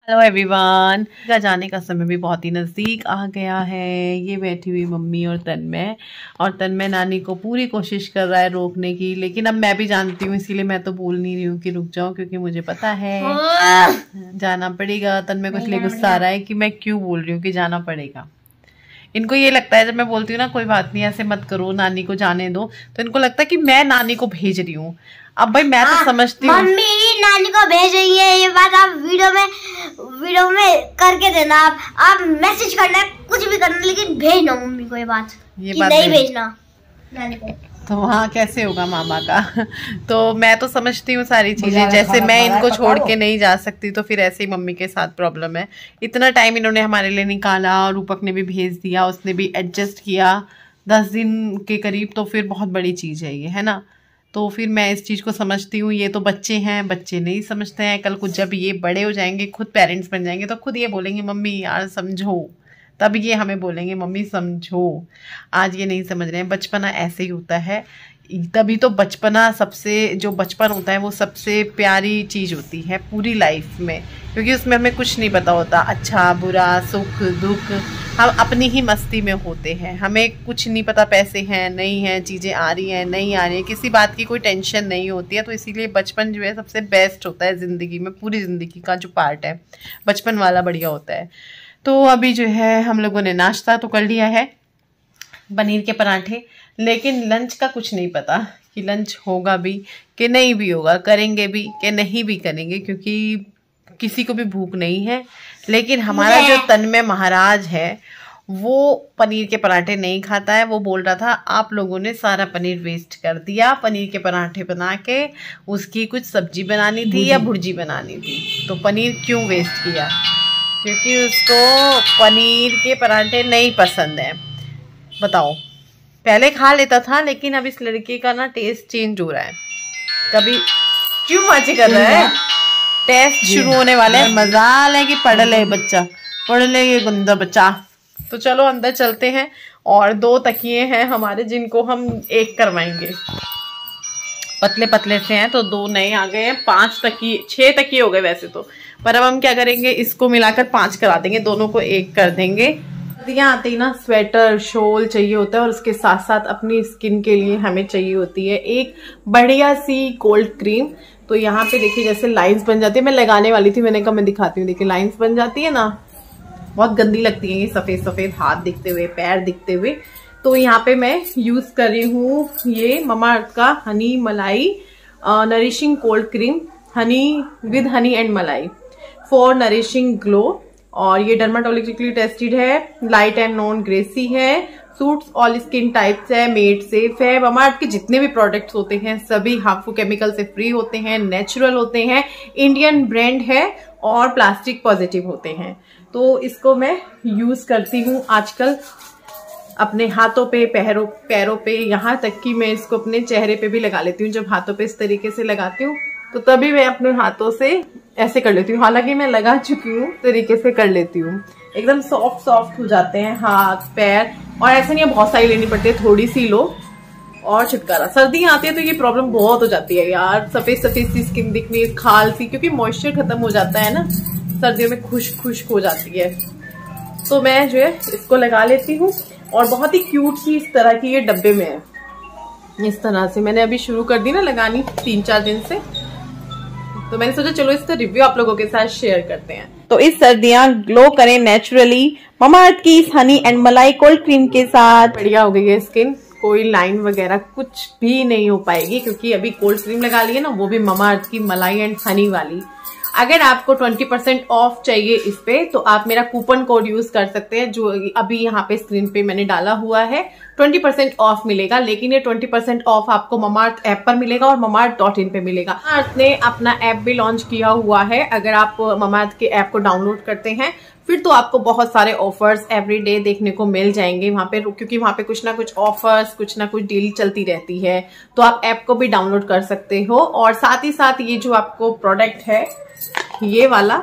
Hello everyone, का जाने का समय भी बहुत ही नज़दीक आ गया है। ये बैठी हुई मम्मी और तन्मय नानी को पूरी कोशिश कर रहा है रोकने की, लेकिन अब मैं भी जानती हूँ, इसीलिए मैं तो बोल नहीं रही हूँ कि रुक जाओ, क्योंकि मुझे पता है जाना पड़ेगा। तन्मय को इसलिए गुस्सा आ रहा है कि मैं क्यों बोल रही हूँ कि जाना पड़ेगा। इनको ये लगता है जब मैं बोलती हूँ ना कोई बात नहीं ऐसे मत करो, नानी को जाने दो, तो इनको लगता है कि मैं नानी को भेज रही हूँ। अब भाई मैं तो समझती हूँ मम्मी नानी को भेज रही है, ये बात आप वीडियो में करके देना। आप मैसेज करना, कुछ भी करना, लेकिन भेजना मम्मी को ये बात नहीं भेजना नानी को। तो वहाँ कैसे होगा मामा का तो मैं तो समझती हूँ सारी चीजें, जैसे मैं इनको छोड़ के नहीं जा सकती, तो फिर ऐसे ही मम्मी के साथ प्रॉब्लम है। इतना टाइम इन्होंने हमारे लिए निकाला और रूपक ने भी भेज दिया, उसने भी एडजस्ट किया 10 दिन के करीब, तो फिर बहुत बड़ी चीज़ है ये, है ना। तो फिर मैं इस चीज़ को समझती हूँ। ये तो बच्चे हैं, बच्चे नहीं समझते हैं। कल को जब ये बड़े हो जाएंगे, खुद पेरेंट्स बन जाएंगे, तो खुद ये बोलेंगे मम्मी यार समझो, तब ये हमें बोलेंगे मम्मी समझो। आज ये नहीं समझ रहे हैं। बचपना ऐसे ही होता है, तभी तो बचपना जो बचपन होता है वो सबसे प्यारी चीज़ होती है पूरी लाइफ में, क्योंकि उसमें हमें कुछ नहीं पता होता, अच्छा बुरा सुख दुख, हम अपनी ही मस्ती में होते हैं। हमें कुछ नहीं पता, पैसे हैं नहीं हैं, चीज़ें आ रही हैं नहीं आ रही हैं, किसी बात की कोई टेंशन नहीं होती है। तो इसीलिए बचपन जो है सबसे बेस्ट होता है ज़िंदगी में, पूरी ज़िंदगी का जो पार्ट है बचपन वाला बढ़िया होता है। तो अभी जो है हम लोगों ने नाश्ता तो कर लिया है, पनीर के पराठे, लेकिन लंच का कुछ नहीं पता कि लंच होगा भी कि नहीं भी होगा, करेंगे भी कि नहीं भी करेंगे, क्योंकि किसी को भी भूख नहीं है। लेकिन हमारा जो तन्मय महाराज है वो पनीर के पराठे नहीं खाता है। वो बोल रहा था आप लोगों ने सारा पनीर वेस्ट कर दिया, पनीर के पराठे बना के उसकी कुछ सब्जी बनानी थी या भुर्जी बनानी थी, तो पनीर क्यों वेस्ट किया, क्योंकि उसको पनीर के पराठे नहीं पसंद है। बताओ, पहले खा लेता था, लेकिन अब इस लड़के का ना टेस्ट चेंज हो रहा है। कभी क्यों मजे कर रहा है, टेस्ट शुरू होने वाले हैं। मजाल है कि पढ़ ले बच्चा, पढ़ ले ये गंदा बच्चा। तो चलो अंदर चलते हैं। और 2 तकिए हैं हमारे जिनको हम एक करवाएंगे, पतले पतले से हैं, तो 2 नए आ गए हैं। 5 तकिए 6 तकिए हो गए वैसे तो, पर अब हम क्या करेंगे, इसको मिलाकर 5 करा देंगे, दोनों को एक कर देंगे। सर्दियाँ आते ही ना स्वेटर शॉल चाहिए होता है, और उसके साथ साथ अपनी स्किन के लिए हमें चाहिए होती है एक बढ़िया सी कोल्ड क्रीम। तो यहाँ पे देखिए जैसे लाइंस बन जाती है, मैं लगाने वाली थी, मैंने कहा मैं दिखाती हूँ। देखिए लाइंस बन जाती है ना, बहुत गंदी लगती है ये सफेद सफेद हाथ दिखते हुए, पैर दिखते हुए। तो यहाँ पे मैं यूज कर रही हूँ ये ममाअर्थ का हनी मलाई nourishing cold cream, with honey and मलाई फॉर नरिशिंग ग्लो। और ये डर्माटोलॉजिकली टेस्टेड है, लाइट एंड नॉन ग्रेसी है, सूट्स ऑल स्किन टाइप्स है, मेड सेफ है। ममाअर्थ के जितने भी प्रोडक्ट्स होते हैं सभी हार्मफुल केमिकल से फ्री होते हैं, नेचुरल होते हैं, इंडियन ब्रांड है और प्लास्टिक पॉजिटिव होते हैं। तो इसको मैं यूज करती हूँ आजकल अपने हाथों पे, पैरों पे, यहाँ तक कि मैं इसको अपने चेहरे पे भी लगा लेती हूँ। जब हाथों पे इस तरीके से लगाती हूँ तो तभी मैं अपने हाथों से ऐसे कर लेती हूँ, हालांकि मैं लगा चुकी हूँ, तरीके से कर लेती हूँ। एकदम सॉफ्ट सॉफ्ट हो जाते हैं हाथ पैर, और ऐसे नहीं बहुत सारी लेनी पड़ती है, थोड़ी सी लो और छुटकारा। सर्दी आती है तो ये प्रॉब्लम बहुत हो जाती है यार, सफेद सफेद सी स्किन दिखनी, खाल सी, क्योंकि मॉइस्चर खत्म हो जाता है ना सर्दियों में, खुश्क हो जाती है। तो मैं जो है इसको लगा लेती हूँ, और बहुत ही क्यूट सी इस तरह की ये डब्बे में है। इस तरह से मैंने अभी शुरू कर दी ना लगानी 3-4 दिन से, तो मैंने सोचा चलो इसका रिव्यू आप लोगों के साथ शेयर करते हैं। तो इस सर्दियां ग्लो करें नेचुरली ममाअर्थ की इस हनी एंड मलाई कोल्ड क्रीम के साथ। बढ़िया हो गई है स्किन, कोई लाइन वगैरह कुछ भी नहीं हो पाएगी, क्योंकि अभी कोल्ड क्रीम लगा ली है ना, वो भी ममाअर्थ की मलाई एंड हनी वाली। अगर आपको 20% ऑफ चाहिए इस पे, तो आप मेरा कूपन कोड यूज कर सकते हैं, जो अभी यहाँ पे स्क्रीन पे मैंने डाला हुआ है। 20% ऑफ मिलेगा, लेकिन ये 20% ऑफ आपको ममाअर्थ ऐप पर मिलेगा और mamaearth.in पे मिलेगा। ममाअर्थ ने अपना ऐप भी लॉन्च किया हुआ है, अगर आप ममाअर्थ के ऐप को डाउनलोड करते हैं फिर तो आपको बहुत सारे ऑफर्स एवरीडे देखने को मिल जाएंगे वहां पे, क्योंकि वहां पे कुछ ना कुछ ऑफर्स, कुछ ना कुछ डील चलती रहती है। तो आप ऐप को भी डाउनलोड कर सकते हो, और साथ ही साथ ये जो आपको प्रोडक्ट है ये वाला,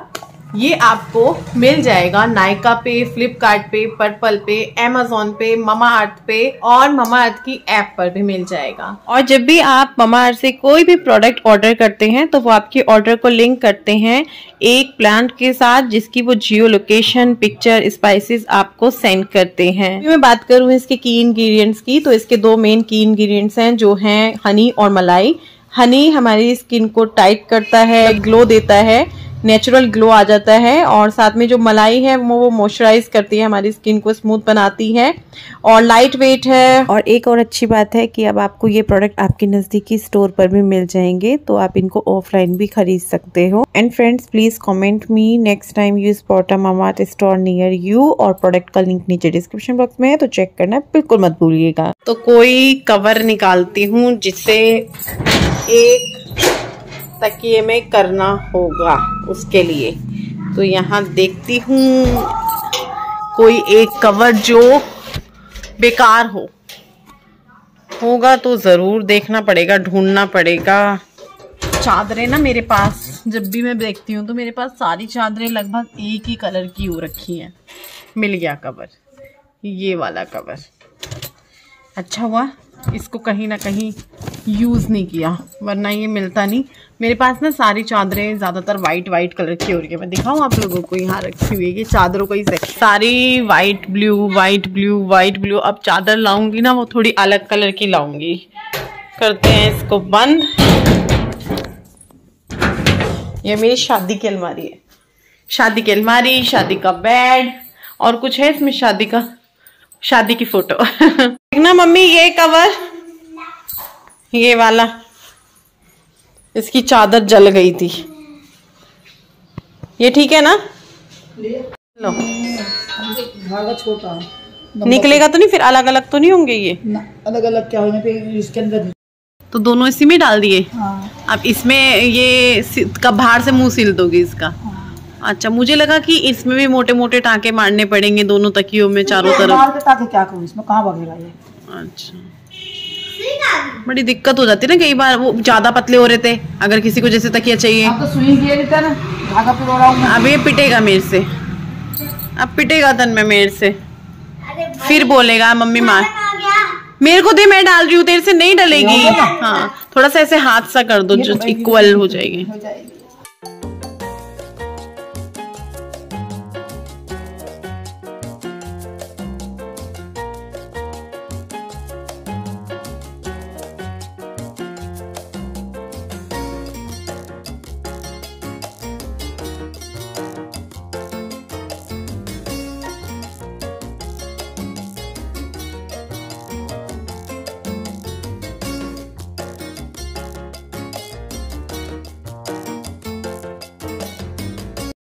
ये आपको मिल जाएगा नायका पे, फ्लिपकार्ट पे, पर्पल पे, अमेज़न पे, ममाअर्थ पे और ममाअर्थ की ऐप पर भी मिल जाएगा। और जब भी आप ममाअर्थ से कोई भी प्रोडक्ट ऑर्डर करते हैं तो वो आपके ऑर्डर को लिंक करते हैं एक प्लांट के साथ, जिसकी वो जियो लोकेशन, पिक्चर, स्पाइसेस आपको सेंड करते हैं। मैं बात करूँ इसके की इंग्रेडिएंट्स की, तो इसके 2 मेन की इंग्रेडिएंट्स हैं जो हैं हनी और मलाई। हनी हमारी स्किन को टाइट करता है, ग्लो देता है, नेचुरल ग्लो आ जाता है। और साथ में जो मलाई है वो मॉइस्चराइज करती है, हमारी स्किन को स्मूथ बनाती है और लाइट वेट है। और एक और अच्छी बात है कि अब आपको ये प्रोडक्ट आपके नज़दीकी स्टोर पर भी मिल जाएंगे, तो आप इनको ऑफलाइन भी खरीद सकते हो। And friends, please comment me next time you spot a Mamaearth store near you, और प्रोडक्ट का लिंक नीचे डिस्क्रिप्शन बॉक्स में है, तो चेक करना बिल्कुल मत भूलिएगा। तो कोई कवर निकालती हूँ जिससे एक तकिए में करना होगा उसके लिए, तो यहाँ देखती हूँ कोई एक कवर जो बेकार होगा तो ज़रूर देखना पड़ेगा, ढूंढना पड़ेगा। चादरें ना मेरे पास जब भी मैं देखती हूँ तो मेरे पास सारी चादरें लगभग एक ही कलर की हो रखी हैं। मिल गया कवर, ये वाला कवर। अच्छा हुआ इसको कहीं ना कहीं यूज़ नहीं किया, वरना ये मिलता नहीं। मेरे पास ना सारी चादरें ज़्यादातर वाइट कलर की हो रही है। मैं दिखाऊँ आप लोगों को, यहाँ रखी हुई है ये चादरों का ही सेक्शन, सारी वाइट ब्लू। अब चादर लाऊंगी ना वो थोड़ी अलग कलर की लाऊंगी। करते हैं इसको बंद। ये मेरी शादी की अलमारी है, शादी की अलमारी, शादी का बेड और कुछ है इसमें शादी की फोटो। देखना मम्मी ये कवर, ये वाला, इसकी चादर जल गई थी। ये ठीक है ना? लो धागा छोटा निकलेगा तो नहीं, फिर अलग अलग तो नहीं होंगे ये? अलग अलग क्या होने पे इसके अंदर तो दोनों इसी में डाल दिए। हाँ। अब इसमें ये कब बाहर से मुंह सील दोगे इसका? हाँ। अच्छा, मुझे लगा कि इसमें भी मोटे मोटे टाँके मारने पड़ेंगे दोनों तकियों में चारों तरफ। टाँके क्या करूँ इसमें, कहाँ बगेगा ये? अच्छा, बड़ी दिक्कत हो जाती है ना कई बार, वो ज्यादा पतले हो रहे थे। अगर किसी को जैसे तकिया चाहिए, तो सुई दिया देता ना, धागा पिरो रहा हूं। अब ये पिटेगा मेरे से, अब पिटेगा तन में मेरे से, फिर बोलेगा मम्मी मार, मेरे को दे, मैं डाल रही हूँ, तेरे से नहीं डलेगी। हाँ, थोड़ा सा ऐसे हाथ सा कर दो जो इक्वल हो जाएगी।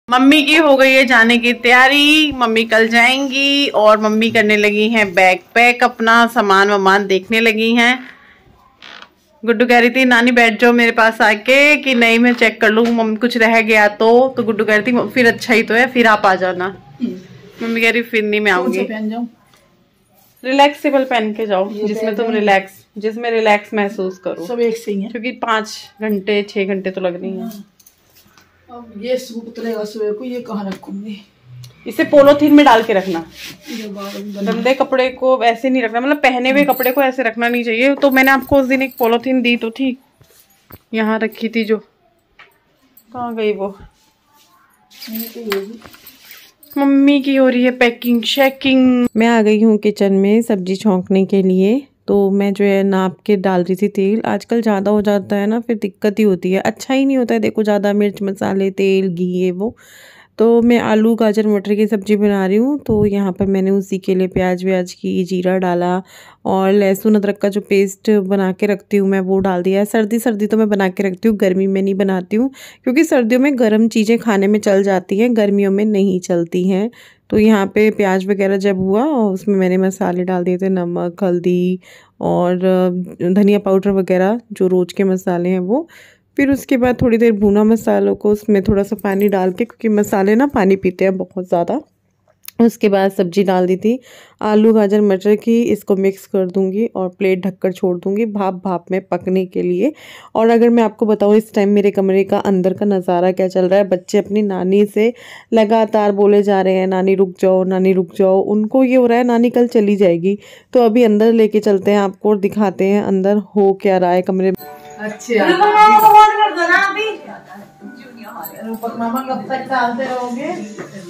मम्मी की हो गई है जाने की तैयारी, मम्मी कल जाएंगी और मम्मी करने लगी हैं बैग पैक, अपना सामान वामान देखने लगी हैं। गुड्डू कह रही थी नानी बैठ जाओ मेरे पास आके, कि नहीं मैं चेक कर लूँ मम्मी कुछ रह गया तो गुड्डू कह रही थी फिर अच्छा ही तो है, फिर आप आ जाना। मम्मी कह रही फिर नहीं मैं आऊंगी। रिलैक्सेबल पहन के जाओ जिसमें तुम रिलैक्स महसूस करो। सब एक से ही है, क्योंकि 5 घंटे 6 घंटे तो लगनी है। अब ये सूट उतरेगा सुबह को, ये कहाँ रखूंगी? इसे पोलोथीन में डाल के रखना। गंदे कपड़े को ऐसे नहीं रखना, मतलब पहने हुए कपड़े को ऐसे रखना नहीं चाहिए। तो मैंने आपको उस दिन एक पोलोथीन दी तो थी, यहाँ रखी थी, जो कहाँ गई वो? मम्मी की हो रही है पैकिंग शेकिंग। मैं आ गई हूँ किचन में सब्जी छौंकने के लिए। तो मैं जो है नाप के डाल रही थी तेल। आजकल ज़्यादा हो जाता है ना, फिर दिक्कत ही होती है, अच्छा ही नहीं होता है। देखो ज़्यादा मिर्च मसाले तेल घी ये वो। तो मैं आलू गाजर मटर की सब्ज़ी बना रही हूँ। तो यहाँ पर मैंने उसी के लिए प्याज व्याज की जीरा डाला और लहसुन अदरक का जो पेस्ट बना के रखती हूँ मैं वो डाल दिया है। सर्दी तो मैं बना के रखती हूँ, गर्मी में नहीं बनाती हूँ, क्योंकि सर्दियों में गर्म चीज़ें खाने में चल जाती हैं, गर्मियों में नहीं चलती हैं। तो यहाँ पे प्याज वगैरह जब हुआ और उसमें मैंने मसाले डाल दिए थे, नमक हल्दी और धनिया पाउडर वगैरह जो रोज़ के मसाले हैं वो। फिर उसके बाद थोड़ी देर भुना मसालों को, उसमें थोड़ा सा पानी डाल के, क्योंकि मसाले ना पानी पीते हैं बहुत ज़्यादा, उसके बाद सब्जी डाल दी थी आलू गाजर मटर की, इसको मिक्स कर दूंगी और प्लेट ढककर छोड़ दूंगी भाप में पकने के लिए। और अगर मैं आपको बताऊं इस टाइम मेरे कमरे का अंदर का नज़ारा क्या चल रहा है, बच्चे अपनी नानी से लगातार बोले जा रहे हैं नानी रुक जाओ, नानी रुक जाओ। उनको ये हो रहा है नानी कल चली जाएगी। तो अभी अंदर लेके चलते हैं आपको और दिखाते हैं अंदर हो क्या रहा है कमरे में। रूपक मामा कब तक डालते रहोगे?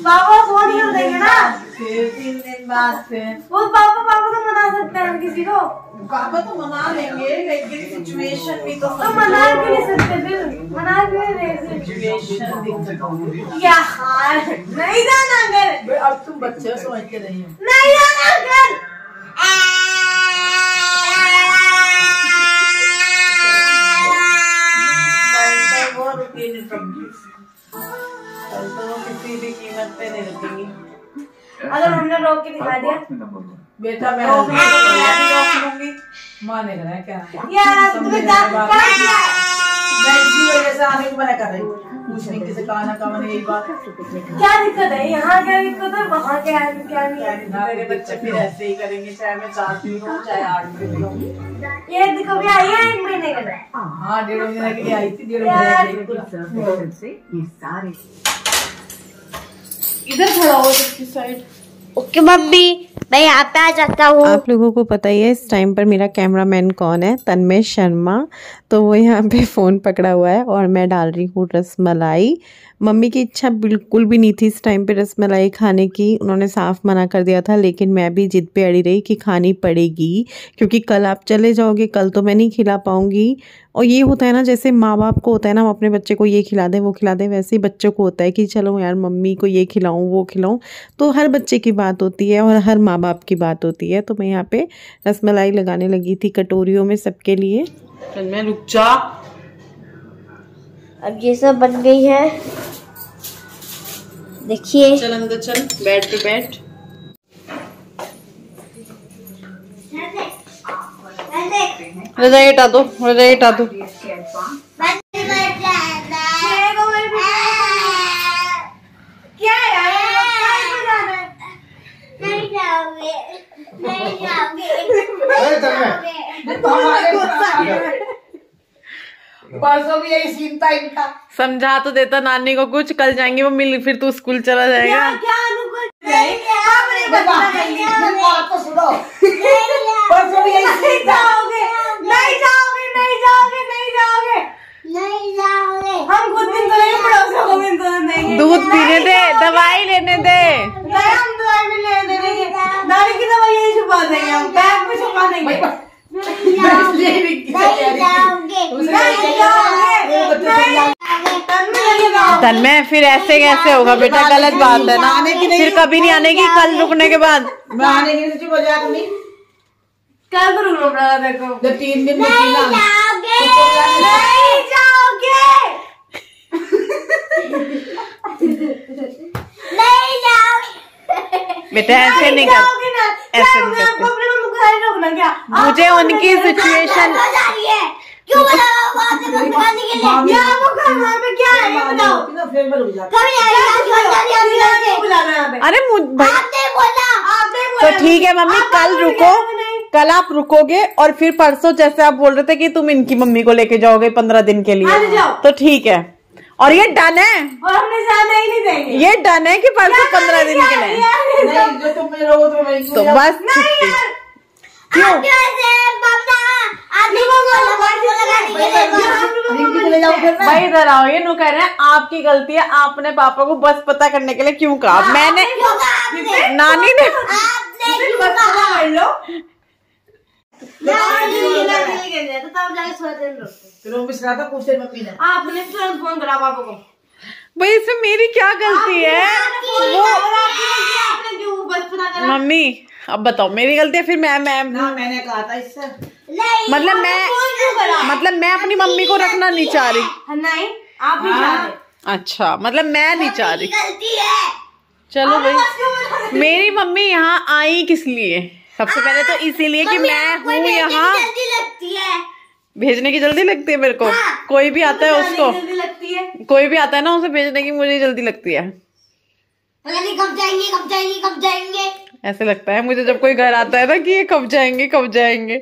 पापा फोन कर देंगे ना 3 दिन बाद से। वो पापा तो मना सकते हैं किसी को। पापा तो मना लेंगे लेकिन सिचुएशन भी तो मना भी नहीं सकते, फिर मना भी नहीं सिचुएशन क्या हाल। नहीं जाना घर। अब तुम बच्चे समझते नहीं हो। नहीं जाना घर। तो किसी भी कीमत पे नहीं रुकेंगी। अगर हमने रोक के दिखा दिया बेटा मैं रोक लूंगी, मानेगा ना क्या यार तुम्हें इसी वजह से आने को मना कर रही हूँ। पूछने किसी का आना का मैंने यही बात। क्या दिक्कत है, यहाँ क्या दिक्कत है, वहाँ क्या नहीं। मेरे बच्चे फिर ऐसे ही करेंगे, चाहे मैं 4 दिन हूँ चाहे 8 दिन हूँ। ये देखो भी आई है 1 महीने का। हाँ 1.5 महीने के लिए आई थी, 1.5 महीने से ये सारे इधर खड़ा हो इसकी साइड। ओके मम्मी मैं यहाँ पे आ जाता हूँ। आप लोगों को पता ही है इस टाइम पर मेरा कैमरामैन कौन है, तन्मय शर्मा। तो वो यहाँ पे फ़ोन पकड़ा हुआ है और मैं डाल रही हूँ रसमलाई। मम्मी की इच्छा बिल्कुल भी नहीं थी इस टाइम पे रसमलाई खाने की, उन्होंने साफ मना कर दिया था। लेकिन मैं भी जिद पे अड़ी रही कि खानी पड़ेगी क्योंकि कल आप चले जाओगे, कल तो मैं नहीं खिला पाऊँगी। और ये होता है ना जैसे माँ बाप को होता है ना हम अपने बच्चे को ये खिला दें वो खिला दें, वैसे ही बच्चों को होता है कि चलो यार मम्मी को ये खिलाऊँ वो खिलाऊँ। तो हर बच्चे की बात होती है और हर माँ बाप की बात होती है। तो मैं यहाँ पे रसमलाई लगाने लगी थी कटोरियों में सबके लिए। मैं रुक जा। अब ये सब बन गई है, देखिए। चल अंदर चल, बेड पे बैठ। रजाई हटा दो, रजाई हटा दो। क्या नहीं जाओगे, नहीं जाओगे। परसों भी यही सीन था इनका। समझा तो देता नानी को कुछ, कल जाएंगी मम्मी फिर तू स्कूल चला जाएगा। क्या अनुकूल परसों भी यही सीन था। नहीं जाओगे। हम खुद दिन चलेंगे, पड़ोसियों को भी देंगे। दूध पीने दे, दवाई लेने दे। नहीं हम दवाई भी ले देंगे, नानी की दवाई यही छुपा देंगे, हम बैग में छुपा देंगे। तन्मय फिर ऐसे कैसे होगा बेटा, गलत बात है ना। फिर कभी नहीं आने की, कल रुकने के बाद मैं आने की चुप हो जाएगा। नहीं कल तो रुकना पड़ेगा, देखो जब 3 दिन नहीं जाओगे। बेटा ऐसे नहीं कर, ऐसे नहीं करते। मुझे उनकी सिचुएशन क्यों बोला वो घर पे क्या है ये बताओ। अरे भाई तो ठीक है मम्मी, कल रुको, कल आप रुकोगे और फिर परसों जैसे आप बोल रहे थे कि तुम इनकी मम्मी को लेके जाओगे 15 दिन के लिए, तो ठीक है। और ये डन है, और हमने जाना ही नहीं देंगे। ये डन है कि परसों 15 दिन के लिए। जो तुम में रहो तो बस छुट्टी। क्यों भाई इधर आओ, ये नु कह रहे हैं आपकी गलती है, आपने पापा को बस पता करने के लिए क्यों कहा। मैंने नानी ने आपने तुरंत फोन करा पापा को। भाई इसमें मेरी क्या गलती है? मम्मी अब बताओ मेरी गलती है फिर मैंने कहा था इससे। मतलब मैं अपनी मम्मी को रखना नहीं चाह रही। नहीं आप नहीं चाहते। अच्छा मतलब मैं नहीं चाह रही। गलती है। चलो भाई, मेरी मम्मी यहाँ आई किस लिए? सबसे पहले तो इसीलिए कि मैं हूँ यहाँ। भेजने की जल्दी लगती है मेरे को। कोई भी आता है उसको, कोई भी आता है ना उसे भेजने की मुझे जल्दी लगती है। पता नहीं कब जाएंगे कब जाएंगे कब जाएंगे। ऐसे लगता है मुझे जब कोई घर आता है ना कि ये कब जाएंगे कब जाएंगे।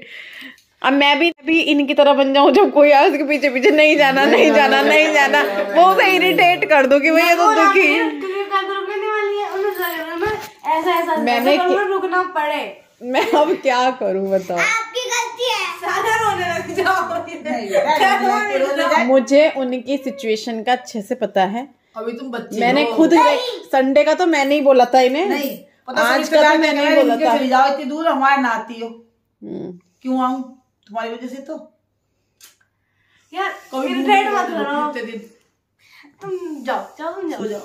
अब मैं भी इनकी तरह बन जाऊं, जब कोई आए उसके पीछे पीछे नहीं जाना नहीं जाना नहीं जाना, वो उसे इरिटेट कर दो कि भैया तो दुखी। मैंने रुकना पड़े, मैं अब क्या करूं बताओ। आपकी गलती है। साधा रोने लग जाओ। मुझे उनकी सिचुएशन का अच्छे से पता है। अभी तुम बच्चे मैंने खुद संडे का तो मैंने ही बोला था इन्हें, नहीं आज का तो मैंने ही बोला था। चली जाओ इतनी दूर, हमारे नाती हो, क्यों आऊं तुम्हारी वजह से। तो यार कभी मत करो, तुम जाओ तुम जाओ।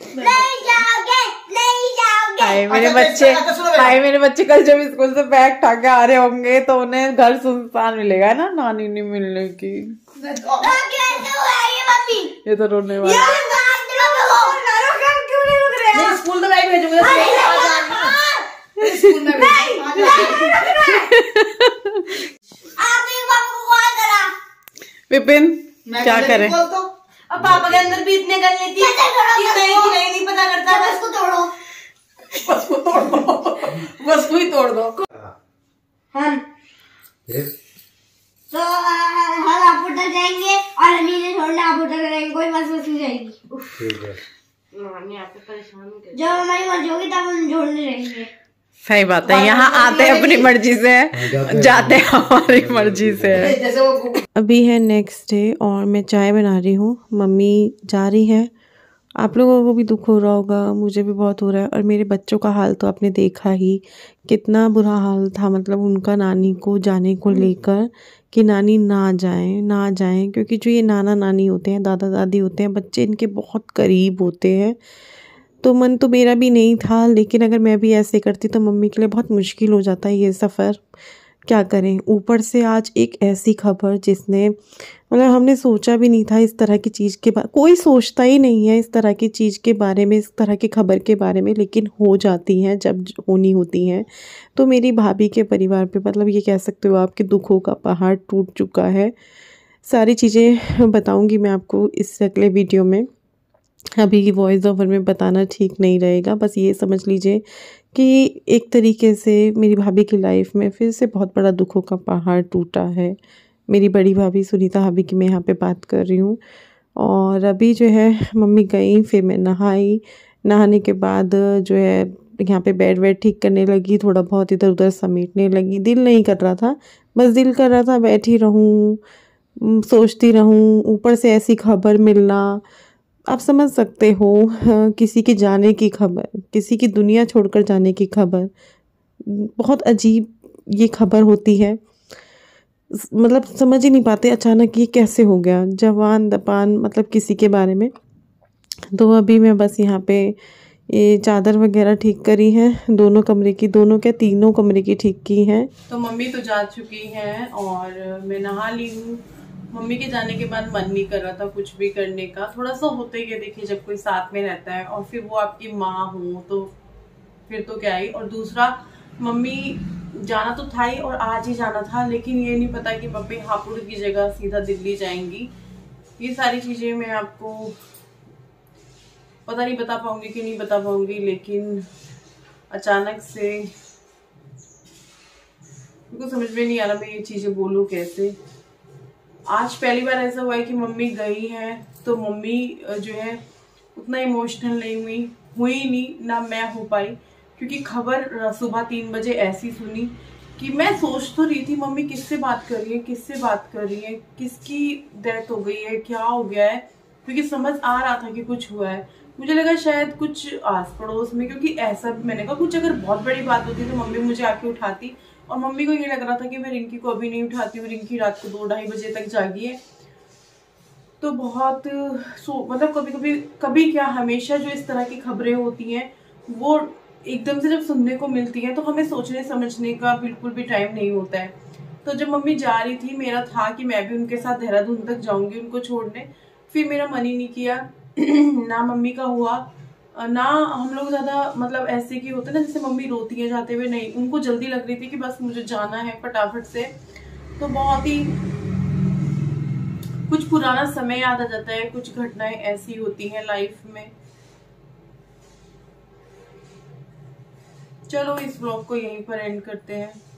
नहीं जाओगे नहीं जाओगे। हाय मेरे बच्चे कल जब स्कूल से बैग उठा के आ रहे होंगे तो उन्हें घर सुनसान मिलेगा ना, नानी नहीं मिलने की। ये तो रोने वाला। स्कूल तो मैं भेजूंगा, स्कूल में विपिन क्या करे। अब पापा के अंदर भी इतने कर लेती है कि नहीं पता करता। बस को तोड़ो, बस को तोड़ दो, बस को ही तोड़ दो। हम तो हम आप उधर जाएंगे और अली ने छोड़ना, आप उधर करेंगे, कोई बस नहीं जाएगी। ठीक है, आपको परेशान कर, जब हमारी मर्जी होगी तब हम छोड़ने रहेंगे। सही बात है, यहाँ आते हैं अपनी मर्जी से, जाते हैं हमारी मर्जी से। अभी है नेक्स्ट डे और मैं चाय बना रही हूँ, मम्मी जा रही है। आप लोगों को भी दुख हो रहा होगा, मुझे भी बहुत हो रहा है। और मेरे बच्चों का हाल तो आपने देखा ही, कितना बुरा हाल था। मतलब उनका नानी को जाने को लेकर कि नानी ना जाएं, क्योंकि जो ये नाना नानी होते हैं, दादा दादी होते हैं, बच्चे इनके बहुत करीब होते हैं। तो मन तो मेरा भी नहीं था, लेकिन अगर मैं भी ऐसे करती तो मम्मी के लिए बहुत मुश्किल हो जाता है ये सफ़र। क्या करें, ऊपर से आज एक ऐसी खबर जिसने मतलब हमने सोचा भी नहीं था इस तरह की चीज़ के बारे, कोई सोचता ही नहीं है इस तरह की चीज़ के बारे में, इस तरह की खबर के बारे में, लेकिन हो जाती हैं जब होनी होती हैं। तो मेरी भाभी के परिवार पे मतलब ये कह सकते हो आपके दुखों का पहाड़ टूट चुका है। सारी चीज़ें बताऊँगी मैं आपको इस अगले वीडियो में, अभी की वॉइस ओवर में बताना ठीक नहीं रहेगा। बस ये समझ लीजिए कि एक तरीके से मेरी भाभी की लाइफ में फिर से बहुत बड़ा दुखों का पहाड़ टूटा है। मेरी बड़ी भाभी सुनीता भाभी की मैं यहाँ पे बात कर रही हूँ। और अभी जो है मम्मी गई, फिर मैं नहाने के बाद जो है यहाँ पे बेड वेड ठीक करने लगी, थोड़ा बहुत इधर उधर समेटने लगी। दिल नहीं कर रहा था, बस दिल कर रहा था बैठी रहूँ, सोचती रहूँ। ऊपर से ऐसी खबर मिलना, आप समझ सकते हो, किसी के जाने की खबर, किसी की दुनिया छोड़कर जाने की खबर, बहुत अजीब ये खबर होती है। मतलब समझ ही नहीं पाते अचानक ये कैसे हो गया, जवान दपान मतलब किसी के बारे में। तो अभी मैं बस यहाँ पे ये चादर वगैरह ठीक करी है, दोनों कमरे की, तीनों कमरे की ठीक की हैं। तो मम्मी तो जा चुकी हैं और मैं नहा ली हूँ। मम्मी के जाने के बाद मन नहीं कर रहा था कुछ भी करने का। थोड़ा सा होता ही है, देखिए जब कोई साथ में रहता है और फिर वो आपकी माँ हो तो फिर तो क्या ही। और दूसरा मम्मी जाना तो था ही और आज ही जाना था, लेकिन ये नहीं पता कि मम्मी हापुड़ की जगह सीधा दिल्ली जाएंगी। ये सारी चीज़ें मैं आपको पता नहीं बता पाऊंगी कि नहीं बता पाऊंगी, लेकिन अचानक से मुझको समझ में नहीं आ रहा मैं ये चीज़ें बोलूँ कैसे। आज पहली बार ऐसा हुआ है कि मम्मी गई हैं तो मम्मी जो है उतना इमोशनल नहीं हुई नहीं ना मैं हो पाई, क्योंकि खबर सुबह 3 बजे ऐसी सुनी कि मैं सोच तो रही थी मम्मी किससे बात कर रही है, किसकी डेथ हो गई है, क्या हो गया है, क्योंकि समझ आ रहा था कि कुछ हुआ है। मुझे लगा शायद कुछ आस पड़ोस में, क्योंकि ऐसा मैंने कहा कुछ अगर बहुत बड़ी बात होती तो मम्मी मुझे आके उठाती, और मम्मी को ये लग रहा था कि मैं रिंकी को अभी नहीं उठाती हूँ, रिंकी रात को 2-2:30 बजे तक जागी है। तो बहुत मतलब कभी क्या हमेशा जो इस तरह की खबरें होती हैं वो एकदम से जब सुनने को मिलती हैं तो हमें सोचने समझने का बिल्कुल भी टाइम नहीं होता है। तो जब मम्मी जा रही थी मेरा था कि मैं भी उनके साथ देहरादून तक जाऊंगी उनको छोड़ने, फिर मेरा मन ही नहीं किया ना मम्मी का हुआ ना हम लोग ज़्यादा मतलब ऐसे की होते ना जैसे मम्मी रोती है जाते हुए, नहीं, उनको जल्दी लग रही थी कि बस मुझे जाना है फटाफट से। तो बहुत ही कुछ पुराना समय याद आ जाता है, कुछ घटनाएं ऐसी होती हैं लाइफ में चलो इस ब्लॉग को यहीं पर एंड करते हैं।